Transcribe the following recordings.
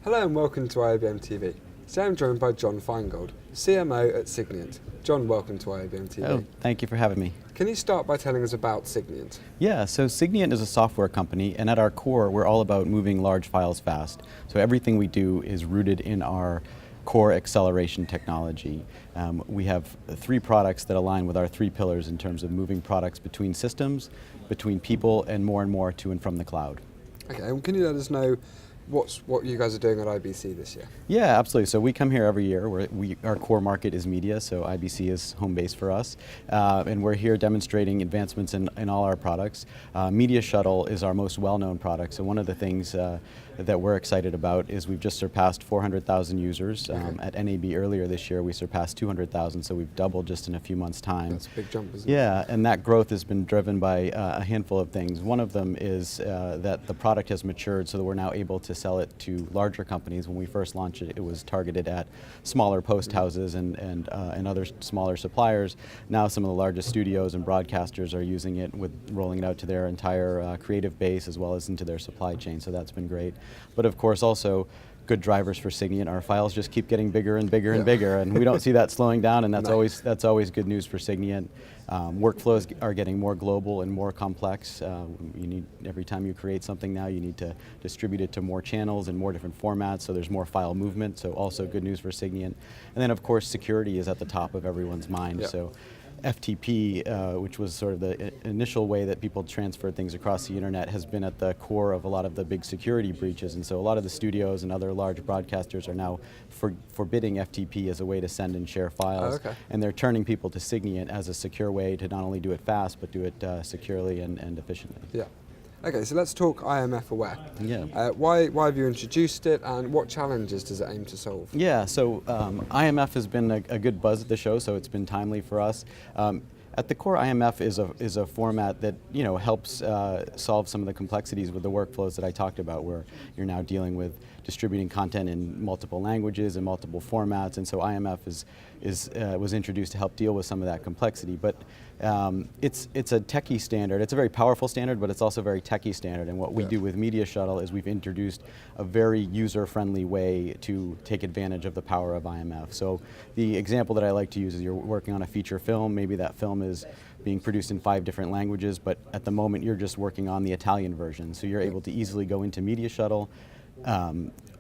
Hello and welcome to IABM TV. Today I'm joined by Jon Finegold, CMO at Signiant. Jon, welcome to IABM TV. Oh, thank you for having me. Can you start by telling us about Signiant? Yeah, so Signiant is a software company, and at our core, we're all about moving large files fast. So everything we do is rooted in our core acceleration technology. We have 3 products that align with our 3 pillars in terms of moving products between systems, between people, and more to and from the cloud. Okay, and can you let us know what you guys are doing at IBC this year? Yeah, absolutely. So we come here every year. Our core market is media, so IBC is home base for us. And we're here demonstrating advancements in all our products. Media Shuttle is our most well-known product. So one of the things that we're excited about is we've just surpassed 400,000 users. At NAB earlier this year, we surpassed 200,000, so we've doubled just in a few months' time. That's a big jump, isn't it? Yeah, and that growth has been driven by a handful of things. One of them is that the product has matured so that we're now able to sell it to larger companies. When we first launched it, it was targeted at smaller post houses and other smaller suppliers. Now some of the largest studios and broadcasters are using it, with rolling it out to their entire creative base as well as into their supply chain, so that's been great. But of course also good drivers for Signiant. Our files just keep getting bigger and bigger and bigger, and we don't see that slowing down, and that's always good news for Signiant. Workflows are getting more global and more complex. Every time you create something now, you need to distribute it to more channels and more different formats, so there's more file movement, so also good news for Signiant. And then of course security is at the top of everyone's mind. So FTP, which was sort of the initial way that people transferred things across the internet, has been at the core of a lot of the big security breaches, and so a lot of the studios and other large broadcasters are now forbidding FTP as a way to send and share files. And they're turning people to Signiant as a secure way to not only do it fast, but do it securely and efficiently. Yeah. Okay, so let's talk IMF Aware. Yeah. Why have you introduced it, and what challenges does it aim to solve? Yeah, so IMF has been a good buzz at the show, so it's been timely for us. At the core, IMF is a format that helps solve some of the complexities with the workflows that I talked about, where you're now dealing with distributing content in multiple languages and multiple formats, and so IMF was introduced to help deal with some of that complexity. But it's a techie standard. It's a very powerful standard, but it's also a very techie standard. And what we do with Media Shuttle is we've introduced a very user-friendly way to take advantage of the power of IMF. So the example that I like to use is you're working on a feature film. Maybe that film is being produced in 5 different languages, but at the moment you're just working on the Italian version. So you're able to easily go into Media Shuttle,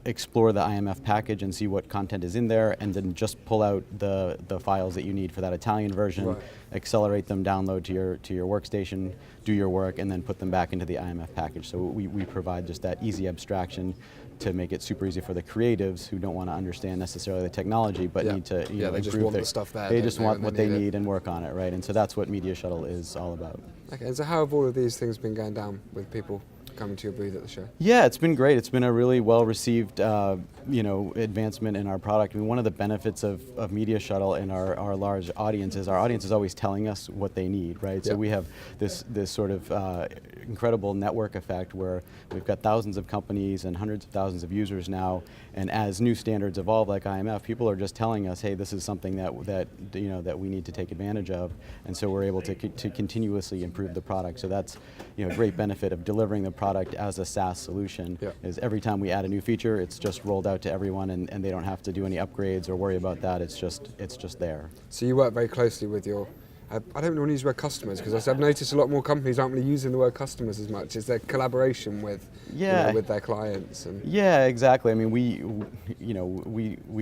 explore the IMF package and see what content is in there, and then just pull out the files that you need for that Italian version, accelerate them, download to your workstation, do your work, and then put them back into the IMF package. So we provide just that easy abstraction to make it super easy for the creatives who don't want to understand necessarily the technology, but need to they improve just want the stuff there. They just want what they need and work on it, right? And so that's what Media Shuttle is all about. Okay, and so how have all of these things been going down with people coming to your booth at the show? Yeah, it's been great. It's been a really well-received advancement in our product. I mean, one of the benefits of Media Shuttle and our large audience is our audience is always telling us what they need, right? So we have this sort of incredible network effect where we've got thousands of companies and hundreds of thousands of users now, and as new standards evolve like IMF, people are just telling us, hey, this is something that we need to take advantage of, and so we're able to continuously improve the product. So that's a great benefit of delivering the product as a SaaS solution. Is every time we add a new feature, it's just rolled out to everyone, and they don't have to do any upgrades or worry about that. It's just there. So you work very closely with your, I don't want to use the word customers, because I've noticed a lot more companies aren't really using the word customers as much. Is there collaboration with with their clients? And yeah, exactly. I mean, we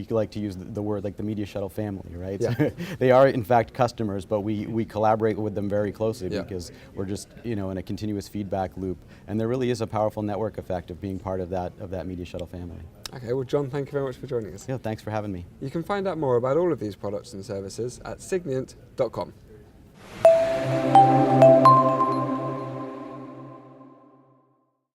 like to use the word like the Media Shuttle family, right? Yeah. So they are in fact customers, but we collaborate with them very closely because we're just in a continuous feedback loop, and there really is a powerful network effect of being part of that Media Shuttle family. Okay, well, Jon, thank you very much for joining us. Yeah, thanks for having me. You can find out more about all of these products and services at signiant.com.